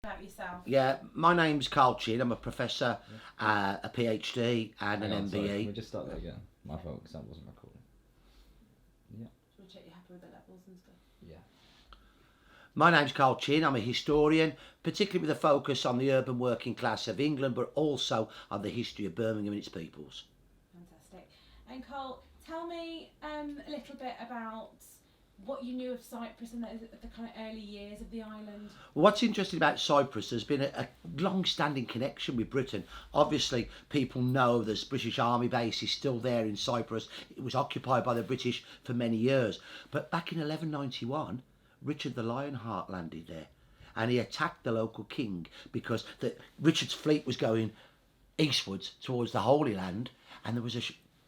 About yourself. Yeah, my name's Chinn. I'm a professor, a PhD, and Hang an on, sorry, MBE. can we just start that again? My fault, because that wasn't recording. Yeah. We'll check you're happy with the levels and stuff. Yeah. My name's Chinn. I'm a historian, particularly with a focus on the urban working class of England, but also on the history of Birmingham and its peoples. Fantastic. And Cole, tell me a little bit about what you knew of Cyprus and the kind of early years of the island. What's interesting about Cyprus, there's been a long-standing connection with Britain. Obviously, people know there's British Army bases still there in Cyprus. It was occupied by the British for many years. But back in 1191, Richard the Lionheart landed there, and he attacked the local king because Richard's fleet was going eastwards towards the Holy Land, and there was a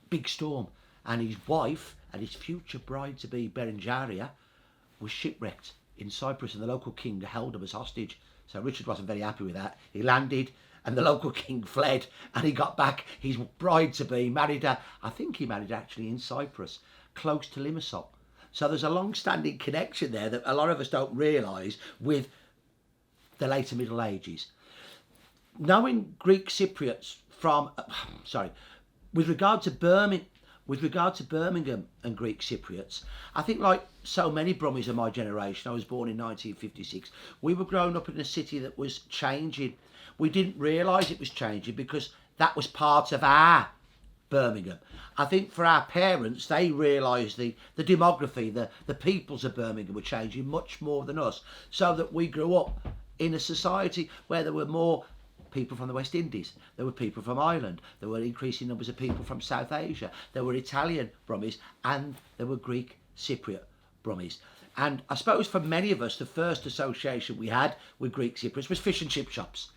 big storm, and his wife and his future bride-to-be Berengaria was shipwrecked in Cyprus, and the local king held them as hostage. So Richard wasn't very happy with that. He landed, and the local king fled, and he got back his bride-to-be, married her. I think he married her actually in Cyprus, close to Limassol. So there's a long-standing connection there that a lot of us don't realise with the later Middle Ages. Knowing Greek Cypriots from, with regard to Birmingham and Greek Cypriots, I think like so many Brummies of my generation, I was born in 1956, we were growing up in a city that was changing. We didn't realise it was changing because that was part of our Birmingham. I think for our parents, they realised the demography, the peoples of Birmingham were changing much more than us, so that we grew up in a society where there were more people from the West Indies, there were people from Ireland, there were increasing numbers of people from South Asia, there were Italian Brummies, and there were Greek Cypriot Brummies. And I suppose for many of us, the first association we had with Greek Cypriots was fish and chip shops.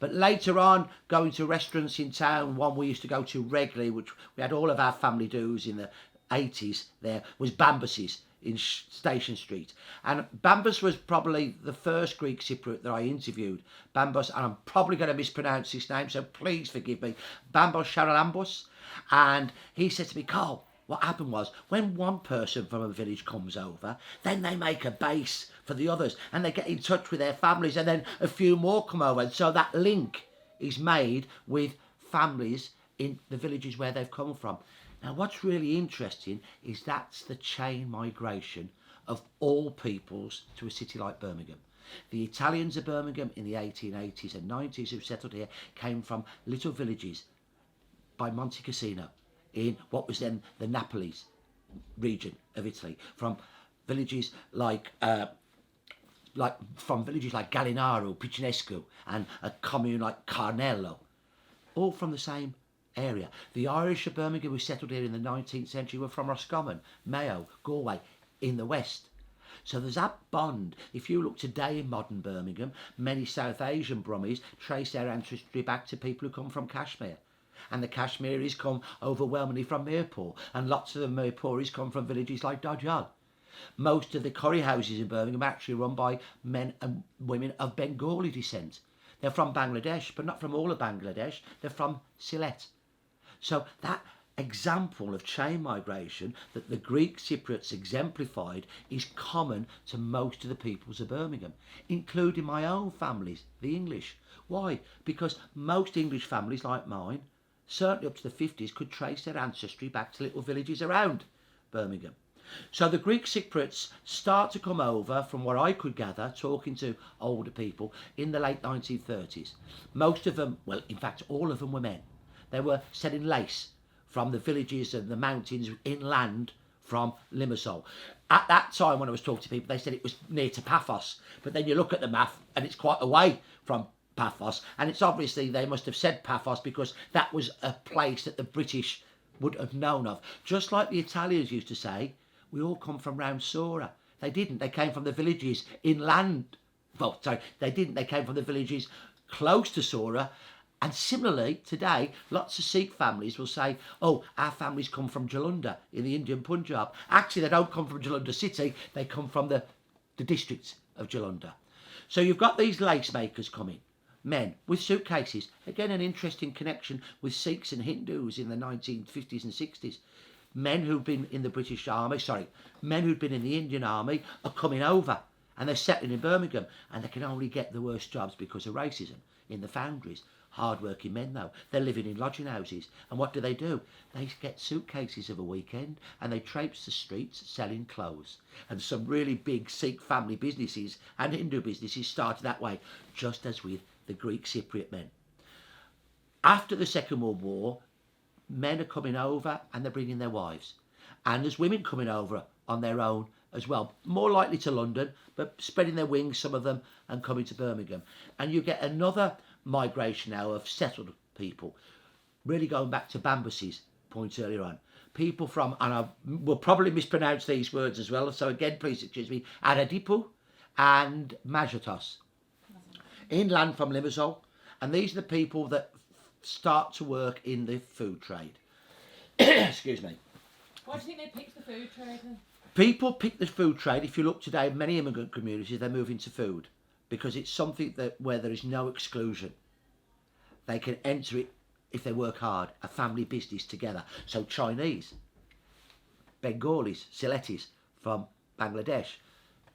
But later on, going to restaurants in town, one we used to go to regularly, which we had all of our family do's in the 80s there, was Bambus's in Station Street. And Bambus was probably the first Greek Cypriot that I interviewed. Bambus, and I'm probably going to mispronounce his name, so please forgive me, Bambos Charalambos. And he said to me, Carl, what happened was, when one person from a village comes over, then they make a base for the others, and they get in touch with their families, and then a few more come over, and so that link is made with families in the villages where they've come from. Now, what's really interesting is that's the chain migration of all peoples to a city like Birmingham. The Italians of Birmingham in the 1880s and 90s who settled here came from little villages by Monte Cassino in what was then the Napoli's region of Italy, from villages like Gallinaro, Picinescu, and a commune like Carnello, all from the same area. The Irish of Birmingham who settled here in the 19th century were from Roscommon, Mayo, Galway, in the west. So there's that bond. If you look today in modern Birmingham, many South Asian Brummies trace their ancestry back to people who come from Kashmir. And the Kashmiris come overwhelmingly from Mirpur, and lots of the Mirpuris come from villages like Dodjal. Most of the curry houses in Birmingham are actually run by men and women of Bengali descent. They're from Bangladesh, but not from all of Bangladesh. They're from Sylhet. So that example of chain migration that the Greek Cypriots exemplified is common to most of the peoples of Birmingham, including my own families, the English. Why? Because most English families like mine, certainly up to the 50s, could trace their ancestry back to little villages around Birmingham. So the Greek Cypriots start to come over, from what I could gather, talking to older people, in the late 1930s. Most of them, well, in fact, all of them were men. They were selling lace from the villages and the mountains inland from Limassol. At that time, when I was talking to people, they said it was near to Paphos. But then you look at the map, and it's quite away from Paphos. And it's obviously, they must have said Paphos because that was a place that the British would have known of. Just like the Italians used to say, we all come from round Sora. They didn't. They came from the villages inland. Well, sorry, they didn't. They came from the villages close to Sora. And similarly, today, lots of Sikh families will say, oh, our families come from Jalandhar in the Indian Punjab. Actually, they don't come from Jalandhar city. They come from the districts of Jalandhar. So you've got these lace makers coming, men with suitcases. Again, an interesting connection with Sikhs and Hindus in the 1950s and 60s. Men who'd been in the British Army, men who'd been in the Indian Army are coming over. And they're settling in Birmingham, and they can only get the worst jobs because of racism in the foundries. Hard-working men, though. They're living in lodging houses. And what do? They get suitcases of a weekend, and they traipse the streets selling clothes. And some really big Sikh family businesses and Hindu businesses started that way, just as with the Greek Cypriot men. After the Second World War, men are coming over, and they're bringing their wives. And there's women coming over on their own as well, more likely to London, but spreading their wings, some of them, and coming to Birmingham. And you get another migration now of settled people, really going back to Bambus's point earlier on. People from, and I will probably mispronounce these words as well, so again, please excuse me, Aradipu and Majatos, inland from Limassol. And these are the people that start to work in the food trade. Excuse me. Why do you think they picked the food trade then? People pick the food trade. If you look today, many immigrant communities, they move into food because it's something that where there is no exclusion. They can enter it if they work hard, a family business together. So Chinese, Bengalis, Siletis from Bangladesh,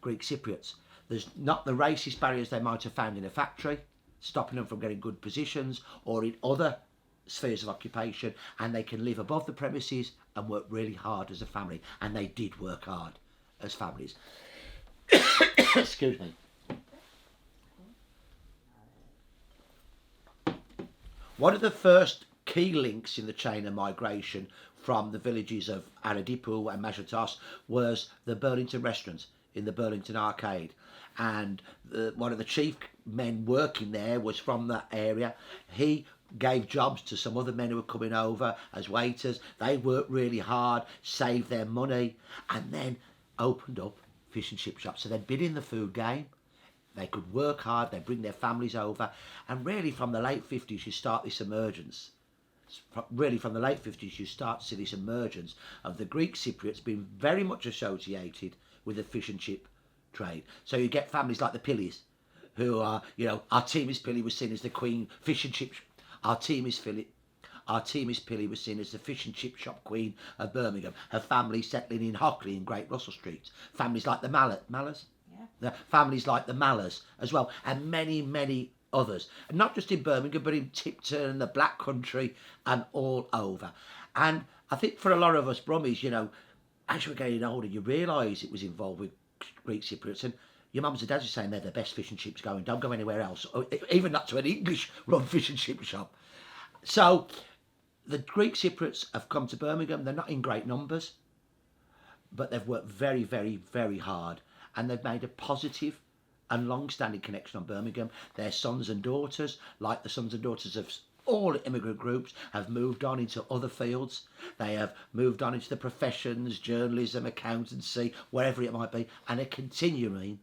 Greek Cypriots. There's not the racist barriers they might have found in a factory, stopping them from getting good positions or in other spheres of occupation, and they can live above the premises and work really hard as a family. And they did work hard as families. Excuse me. One of the first key links in the chain of migration from the villages of Aradipu and Majatos was the Burlington restaurants in the Burlington Arcade. And one of the chief men working there was from that area. He gave jobs to some other men who were coming over as waiters. They worked really hard, saved their money, and then opened up fish and chip shops. So they'd been in the food game. They could work hard, they'd bring their families over. And really from the late 50s, you start this emergence. Really from the late 50s, you start to see this emergence of the Greek Cypriots being very much associated with the fish and chip trade. So you get families like the Pillies, who are, Artemis Pilly was seen as the queen fish and chip. Artemis Pilly was seen as the fish and chip shop queen of Birmingham. Her family settling in Hockley and Great Russell Streets. Families like the Mallers. Yeah. The families like the Mallers as well, and many, many others. And not just in Birmingham, but in Tipton and the Black Country and all over. And I think for a lot of us Brummies, as you're getting older, you realise it was involved with Greek Cypriots, and your mums and dads are saying they're the best fish and chips going. Don't go anywhere else, or even not to an English-run fish and chip shop. So the Greek Cypriots have come to Birmingham. They're not in great numbers, but they've worked very, very, very hard, and they've made a positive and long-standing connection on Birmingham. Their sons and daughters, like the sons and daughters of all immigrant groups, have moved on into other fields. They have moved on into the professions, journalism, accountancy, wherever it might be, and are continuing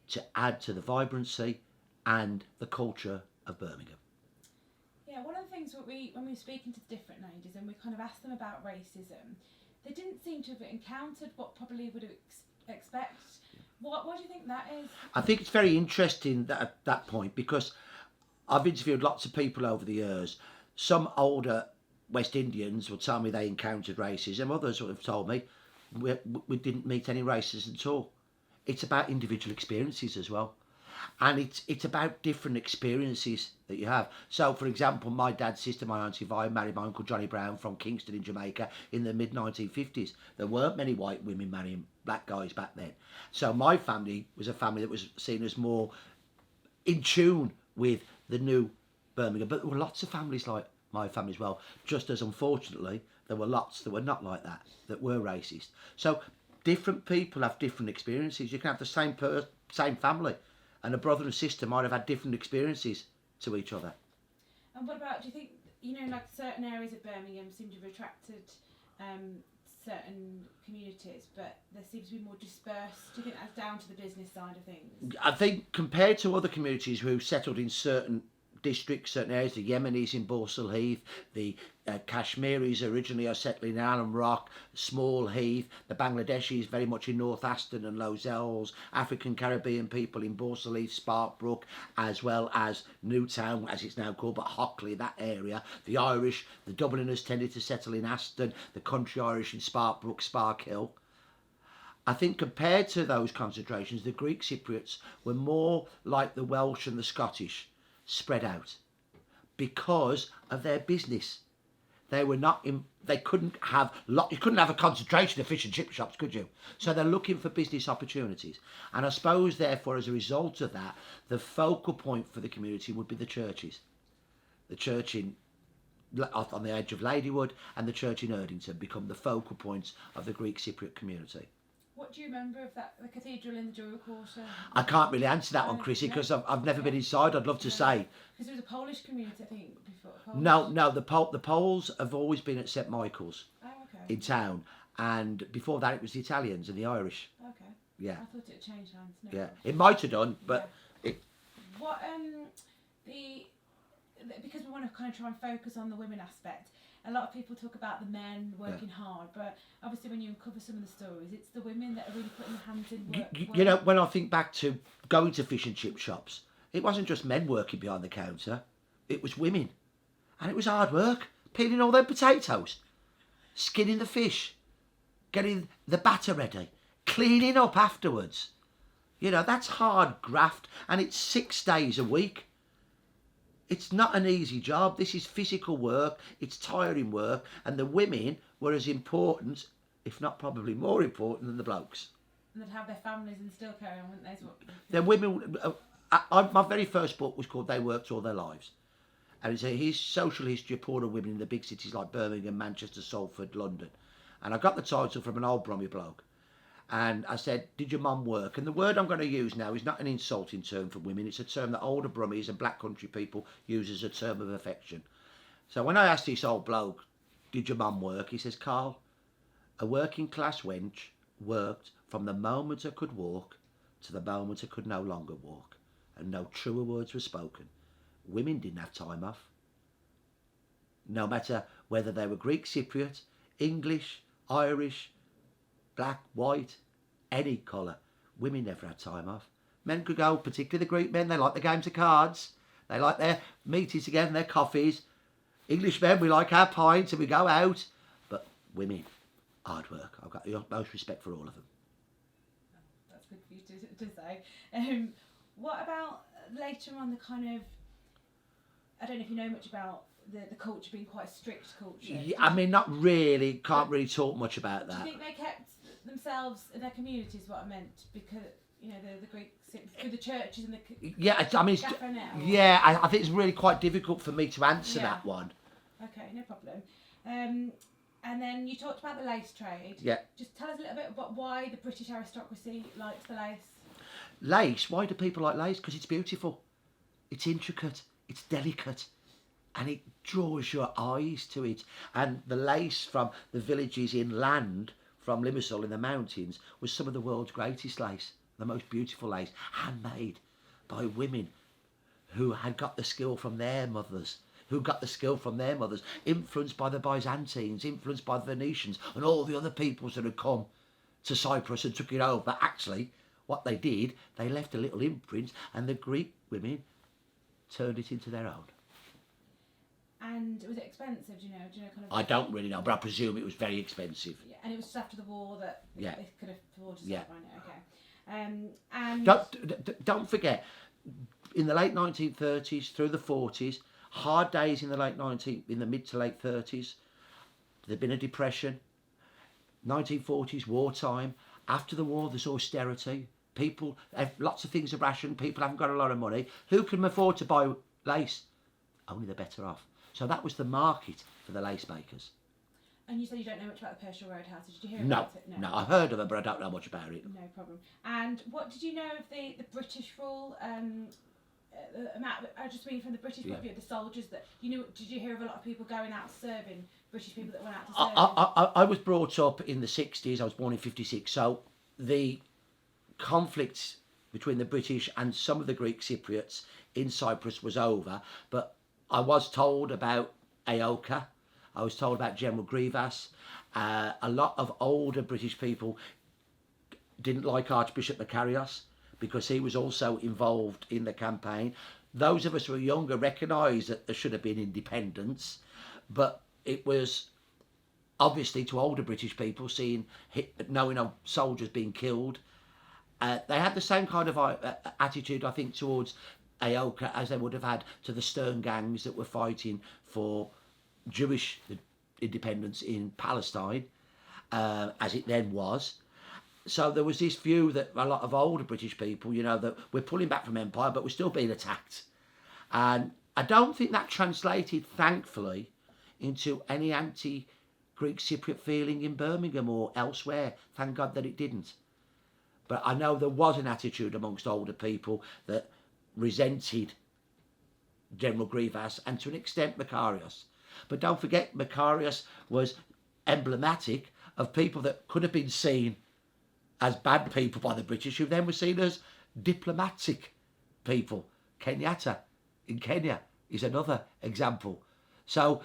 to add to the vibrancy and the culture of Birmingham. Yeah, one of the things when we were speaking to the different ladies and we kind of asked them about racism, they didn't seem to have encountered what probably would expect. What do you think that is? I think it's very interesting at that point, because I've interviewed lots of people over the years. Some older West Indians will tell me they encountered racism. Others have told me we didn't meet any racism at all. It's about individual experiences as well. And it's about different experiences that you have. So, for example, my dad's sister, my Auntie Vi, married my Uncle Johnny Brown from Kingston in Jamaica in the mid-1950s. There weren't many white women marrying black guys back then. So my family was a family that was seen as more in tune with the new Birmingham. But there were lots of families like my family as well, just as unfortunately there were lots that were not like that were racist. So different people have different experiences. You can have the same family, and a brother and sister might have had different experiences to each other. And what about, do you think, like certain areas of Birmingham seem to have attracted certain communities, but there seems to be more dispersed? Do you think that's down to the business side of things? I think compared to other communities who settled in certain districts, certain areas, the Yemenis in Borsal Heath, the Kashmiris originally are settling in Alum Rock, Small Heath, the Bangladeshis very much in North Aston and Lozells, African Caribbean people in Borsal Heath, Sparkbrook, as well as Newtown, as it's now called, but Hockley, that area. The Irish, the Dubliners tended to settle in Aston, the country Irish in Sparkbrook, Sparkhill. I think compared to those concentrations, the Greek Cypriots were more like the Welsh and the Scottish, spread out, because of their business. They were not in. They couldn't have You couldn't have a concentration of fish and chip shops, could you? So they're looking for business opportunities, and I suppose therefore, as a result of that, the focal point for the community would be the churches, the church on the edge of Ladywood and the church in Erdington become the focal points of the Greek Cypriot community. What do you remember of the cathedral in the Jewel Quarter? I can't really answer that one, Chrissy, because I've never been inside. I'd love to say. Because there was a Polish community, I think, before. No, the Poles have always been at St Michael's in Okay. town, and before that it was the Italians and the Irish. Okay. Yeah, I thought it had changed hands. No. yeah, it might have done, but What because we want to kind of try and focus on the women aspect. A lot of people talk about the men working hard, but obviously when you uncover some of the stories, it's the women that are really putting their hands in work. you know, when I think back to going to fish and chip shops, it wasn't just men working behind the counter; it was women, and it was hard work, peeling all their potatoes, skinning the fish, getting the batter ready, cleaning up afterwards. You know, that's hard graft, and it's 6 days a week. It's not an easy job. This is physical work. It's tiring work. And the women were as important, if not probably more important, than the blokes. And they'd have their families and still carry on, wouldn't they? The women... my very first book was called They Worked All Their Lives. And it's a social history of poorer women in the big cities like Birmingham, Manchester, Salford, London. And I got the title from an old Brummy bloke. And I said, did your mum work? And the word I'm going to use now is not an insulting term for women. It's a term that older Brummies and black country people use as a term of affection. So when I asked this old bloke, did your mum work? He says, Carl, a working class wench worked from the moment I could walk to the moment I could no longer walk. And no truer words were spoken. Women didn't have time off. No matter whether they were Greek Cypriot, English, Irish, black, white, any colour. Women never had time off. Men could go, particularly the Greek men, they like the games of cards. They like their meetings together and their coffees. English men, we like our pints and we go out. But women, hard work. I've got the utmost respect for all of them. That's good for you to say. What about later on the kind of... I don't know if you know much about the culture being quite a strict culture. Yeah, I mean, not really. Can't really talk much about that. Do you think they kept themselves in their communities, what I meant? Because, you know, the Greek... through the churches and the... Yeah, I mean... I think it's really quite difficult for me to answer that one. Okay, no problem. And then you talked about the lace trade. Yeah. Just tell us a little bit about why the British aristocracy likes the lace. Lace? Why do people like lace? Because it's beautiful. It's intricate. It's delicate. And it draws your eyes to it. And the lace from the villages inland, from Limassol in the mountains, was some of the world's greatest lace. The most beautiful lace. Handmade by women who had got the skill from their mothers. Influenced by the Byzantines, influenced by the Venetians, and all the other peoples that had come to Cyprus and took it over. Actually, what they did, they left a little imprint, and the Greek women turned it into their own. And was it expensive? Do you know kind of? I don't really know, but I presume it was very expensive. Yeah, and it was just after the war that they could afford to start buying it. Okay. And don't forget, in the late 1930s through the 40s, hard days in the mid to late 30s. There'd been a depression. 1940s, wartime. After the war, there's austerity. People, lots of things are rationed. People haven't got a lot of money. Who can afford to buy lace? Only the better off. So that was the market for the lace makers. And you said you don't know much about the Pershore Roadhouse. Did you hear about it? No, I've heard of it, but I don't know much about it. No problem. And what did you know of the British rule? I just mean from the British point of view, the soldiers that did you hear of a lot of people going out serving, British people that went out to serve? I was brought up in the 60s. I was born in 56. So the conflict between the British and some of the Greek Cypriots in Cyprus was over. But I was told about Aoka. I was told about General Grivas. A lot of older British people didn't like Archbishop Makarios, because he was also involved in the campaign. Those of us who were younger recognised that there should have been independence, but it was obviously to older British people knowing of soldiers being killed, they had the same kind of attitude, I think, towards AOKA as they would have had to the Stern gangs that were fighting for Jewish independence in Palestine, as it then was. So there was this view that a lot of older British people, that we're pulling back from empire, but we're still being attacked. And I don't think that translated, thankfully, into any anti-Greek Cypriot feeling in Birmingham or elsewhere. Thank God that it didn't. But I know there was an attitude amongst older people that resented General Grievous and to an extent Makarios. But don't forget, Makarios was emblematic of people that could have been seen as bad people by the British, who then were seen as diplomatic people. Kenyatta in Kenya is another example. So,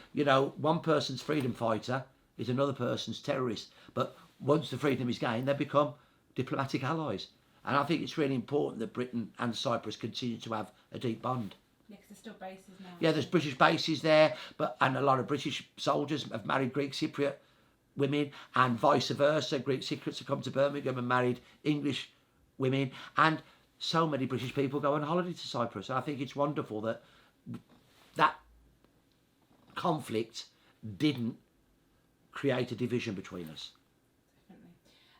one person's freedom fighter is another person's terrorist. But once the freedom is gained, they become diplomatic allies. And I think it's really important that Britain and Cyprus continue to have a deep bond. Yeah, because there's still bases now. Yeah, there's British bases there, and a lot of British soldiers have married Greek Cypriot women, and vice versa. Greek Cypriots have come to Birmingham and married English women, and so many British people go on holiday to Cyprus. And I think it's wonderful that that conflict didn't create a division between us. Definitely.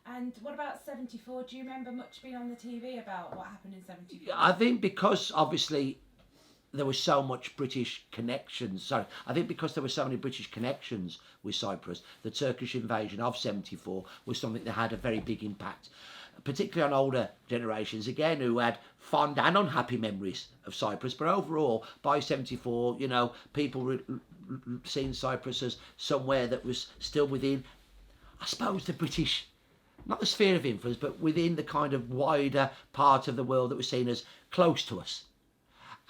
And what about 74? Do you remember much being on the TV about what happened in 74? I think because obviously there was so much British connections. Sorry, I think because there were so many British connections with Cyprus, the Turkish invasion of 74 was something that had a very big impact, particularly on older generations, again, who had fond and unhappy memories of Cyprus. But overall, by 74, people were seeing Cyprus as somewhere that was still within, I suppose, the British, not the sphere of influence, but within the kind of wider part of the world that was seen as close to us.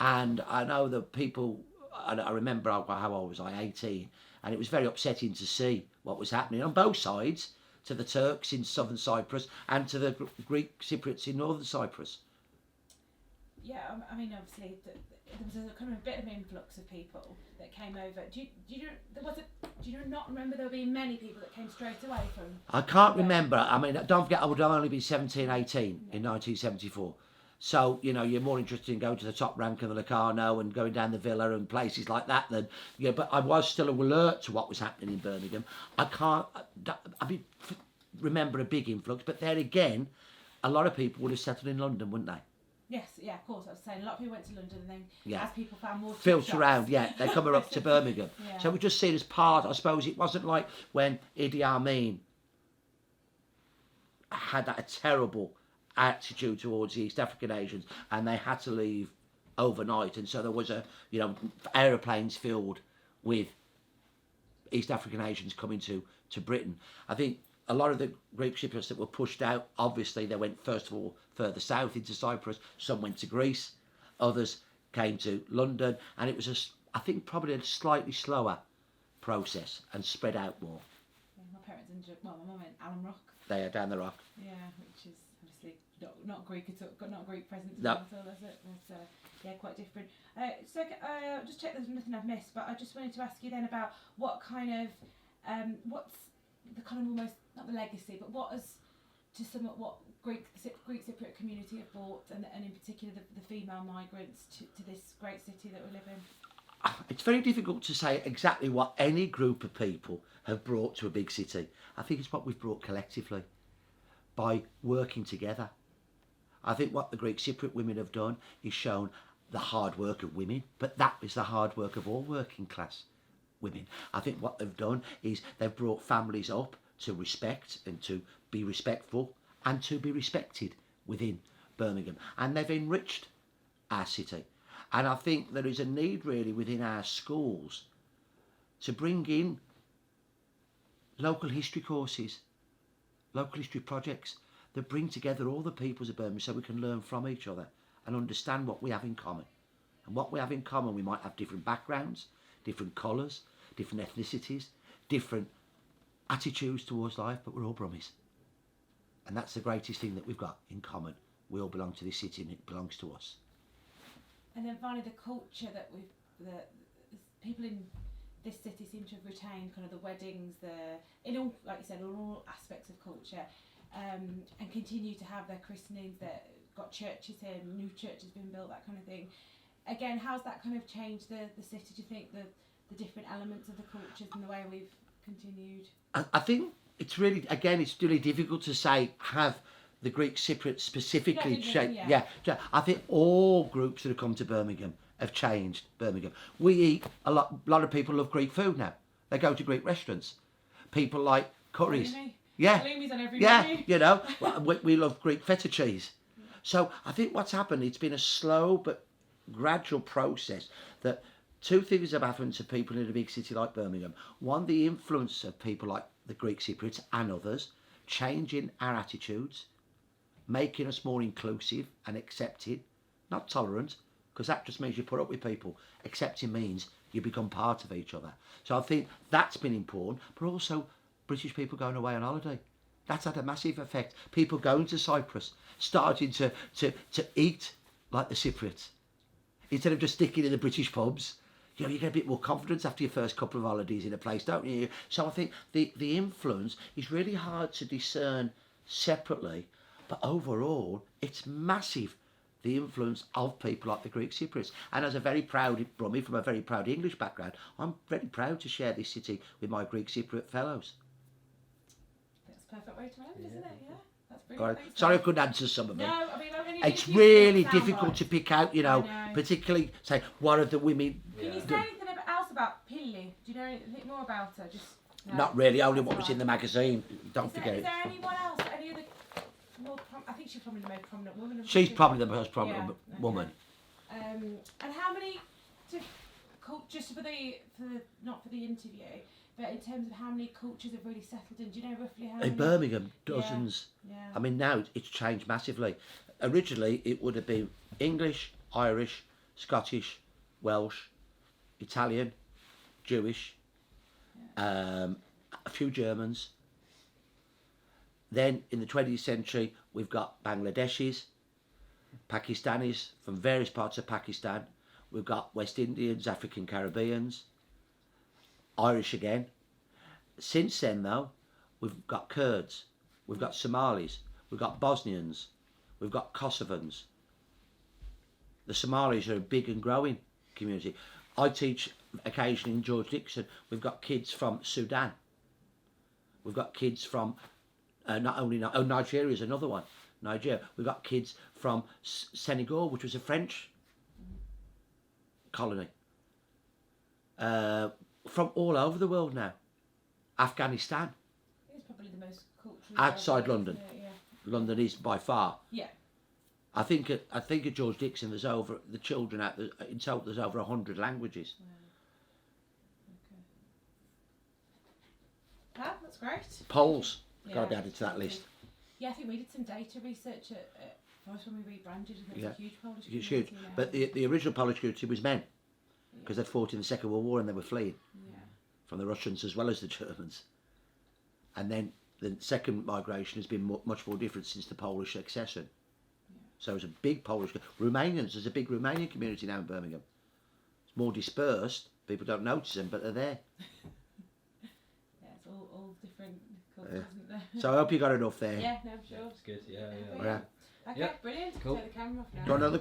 And I know that people, I remember how old was I, 18, and it was very upsetting to see what was happening on both sides, to the Turks in southern Cyprus and to the Greek Cypriots in northern Cyprus. Yeah, I mean, obviously, there was a kind of a bit of influx of people that came over. Do you not remember there being many people that came straight away from? I can't remember. I mean, don't forget, I would have only been 17, 18 in 1974. So, you're more interested in going to the top rank of the Locarno and going down the Villa and places like that than, but I was still alert to what was happening in Birmingham. Remember a big influx, but there again, a lot of people would have settled in London, wouldn't they? Yes, yeah, of course. I was saying a lot of people went to London, and then as people found more filter around, they come up to Birmingham. Yeah. So we just seen as part, I suppose. It wasn't like when Idi Amin had that terrible attitude towards the East African Asians, and they had to leave overnight, and so there was aeroplanes filled with East African Asians coming to Britain. I think a lot of the Greek Cypriots that were pushed out, obviously they went first of all further south into Cyprus. Some went to Greece, others came to London, and it was I think probably a slightly slower process and spread out more. Yeah, my parents my mum went Alum Rock. They are down the rock. Yeah, which is obviously not Greek at all, not Greek presence No. at all, is it? It's quite different. Just check there's nothing I've missed, but I just wanted to ask you then about what kind of, what's the kind of almost, not the legacy, but what Greek Cypriot community have brought, and in particular the female migrants to this great city that we live in? It's very difficult to say exactly what any group of people have brought to a big city. I think it's what we've brought collectively by working together. I think what the Greek Cypriot women have done is shown the hard work of women, but that is the hard work of all working class women. I think what they've done is they've brought families up to respect and to be respectful and to be respected within Birmingham, and they've enriched our city. And I think there is a need really within our schools to bring in local history courses, local history projects that bring together all the peoples of Birmingham so we can learn from each other and understand what we have in common. And what we have in common, we might have different backgrounds, different colours, different ethnicities, different attitudes towards life, but we're all Brummies. And that's the greatest thing that we've got in common. We all belong to this city and it belongs to us. And then finally, the culture that people in this city seems to have retained kind of the weddings, in all, like you said, in all aspects of culture, and continue to have their christenings, that got churches here, new churches being built, that kind of thing. Again, how's that kind of changed the city? Do you think the different elements of the cultures and the way we've continued? I think it's really difficult to say have the Greek Cypriots specifically changed. Yeah, I think all groups that have come to Birmingham have changed Birmingham. We eat a lot of people love Greek food now. They go to Greek restaurants. People like curries. Yeah, Halloumi's on every yeah, menu. you know, we love Greek feta cheese. So I think what's happened, it's been a slow but gradual process that two things have happened to people in a big city like Birmingham. One, the influence of people like the Greek Cypriots and others, changing our attitudes, making us more inclusive and accepting, not tolerant, because that just means you put up with people. Accepting means you become part of each other. So I think that's been important, but also British people going away on holiday. That's had a massive effect. People going to Cyprus, starting to eat like the Cypriots. Instead of just sticking in the British pubs, you know, you get a bit more confidence after your first couple of holidays in a place, don't you? So I think the influence is really hard to discern separately, but overall, it's massive, the influence of people like the Greek Cypriots. And as a very proud Brummie from a very proud English background, I'm very proud to share this city with my Greek Cypriot fellows. That's a perfect way to end, isn't it? Yeah. That's Right. brilliant. Thanks, Sorry I Dave. couldn't answer some of them. No, I mean, It's really difficult to pick out, you know, I know. particularly say what are the women. Can you say anything else about Pilli? Do you know anything more about her? Just no. Not really, only That's what was all in the right. magazine. Don't Is forget there it. anyone else? Any other more? I think she's probably the most prominent woman. Of She's the probably the most prominent Yeah, okay. woman. And how many? Just for the not for the interview, but in terms of how many cultures have really settled in? Do you know roughly how many? In Birmingham, dozens. Yeah. I mean, now it's changed massively. Originally, it would have been English, Irish, Scottish, Welsh, Italian, Jewish, a few Germans. Then in the 20th century, we've got Bangladeshis, Pakistanis from various parts of Pakistan. We've got West Indians, African Caribbeans, Irish again. Since then, though, we've got Kurds, we've got Somalis, we've got Bosnians, we've got Kosovans. The Somalis are a big and growing community. I teach occasionally in George Dixon. We've got kids from Sudan. We've got kids from Nigeria is another one. Nigeria. We've got kids from Senegal, which was a French colony. From all over the world now. Afghanistan. It's probably the most cultural. Outside London. Yeah. London is by far. Yeah. I think at George Dixon there's over the children out there, in total there's over 100 languages. Okay. Ah, that's great. Poles Yeah, got added to that list. Yeah, I think we did some data research at first when we rebranded, and there was a huge Polish It's community huge. now. But the original Polish community was men, because they'd fought in the Second World War and they were fleeing from the Russians as well as the Germans. And then the second migration has been much more different since the Polish accession. So it's a big Polish... Romanians, there's a big Romanian community now in Birmingham. It's more dispersed. People don't notice them, but they're there. Yeah, it's all different cultures, isn't there? So I hope you got enough there. Yeah, no, sure. It's good, yeah. Okay, Yeah. brilliant. Cool. Take the camera off now. Do you want another